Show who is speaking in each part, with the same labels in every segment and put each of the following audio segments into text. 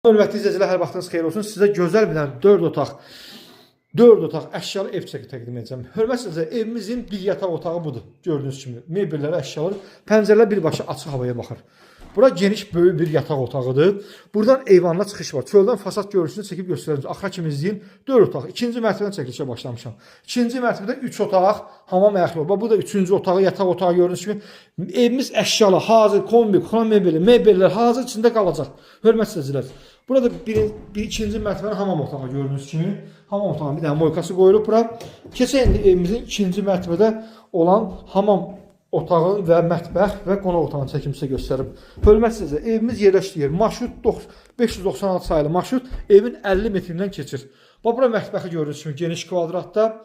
Speaker 1: Hörmətli izləyicilər, hər vaxtınız xeyir olsun. Sizə gözəl bir 4 otaq əşyalı ev çəki təqdim edəcəm. Hörmətli izləyicilər, evimizin bir yataq otağı budur. Gördüyünüz kimi mebellər, əşyalar, pəncərələr birbaşa açıq havaya baxır. Bura geniş, böyük bir yataq otağıdır. Buradan eyvanına çıxış var. Çöldən fasad görüntüsünü çəkib göstərəcəm. Axıra kimi izləyin. 4 otaq. 2-ci mərtəbədən çəkilişə başlamışam. 2-ci mərtəbədə 3 otaq, hamam ayaqlı var. Bu da 3-cü otağı, yataq otağı gördüyünüz kimi. Evimiz əşyalı, hazır, kombi, kran mebeli, mebellər hazır içində qalacaq. Hörmətli izləyicilər. Burada ikinci mərtəbənin hamam otağı gördüyünüz kimi. Hamam otağının bir dənə moykası qoyulub bura. Keçən evimizin ikinci mərtəbədə olan hamam otağın və mətbəx və qonaq otağının çəkimi sizə göstərim. Hörmətli izləyicilər, evimiz yerləşdiyi marşrut 596 sayılı marşrut evin 50 metrindən keçir. Bura mətbəxi görürsünüz kimi geniş kvadratda.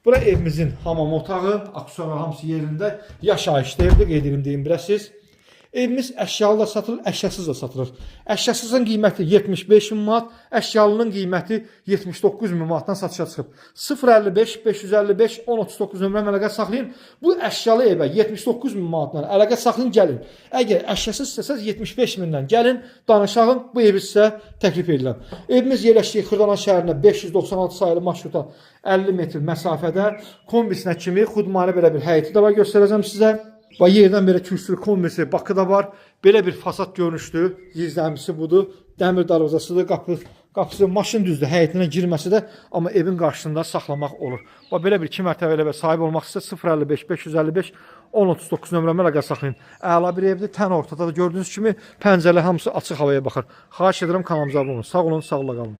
Speaker 1: Bura evimizin hamam otağı, aksesuarlar hamısı yerində. Yaşayışlı evdə qeyd edim deyim biləsiniz. Evimiz əşyalı da satılır, əşyasız da satılır. Əşyasızın qiyməti 75 min manat, əşyalının qiyməti 79 min manatdan satışa çıxıb. 055 555 1039 nömrəmə əlaqə saxlayın. Bu əşyalı evə 79 min manatdan əlaqə saxlayın, gəlin. Əgər əşyasız istəsəz 75 mindən gəlin, danışağın, bu evi sizə təklif ediləm. Evimiz yerləşdiyi Xırdalan şəhərində 596 sayılı marşruta 50 metr məsafədə, kombisinə kimi xudmani belə bir həyəti də var, göstərəcəm sizə. Və yerdən belə kürsülü kombisi Bakıda var. Belə bir fasad görünüşlü, zirzəmisi budur. Dəmir darvazasıdır, qapısı maşın düzdür, həyətinə girməsi də, amma evin qarşısında saxlamaq olur. Və belə bir 2 mərtəbəli evə sahib olmaq istəyirsə 055 555 1039 nömrəmə əlaqə saxlayın. Əla bir evdir, tən ortada da gördüyünüz kimi pəncərələr hamısı açıq havaya baxır. Xahiş edirəm kanalımıza abunə olun. Sağ olun, sağlıqla qalın.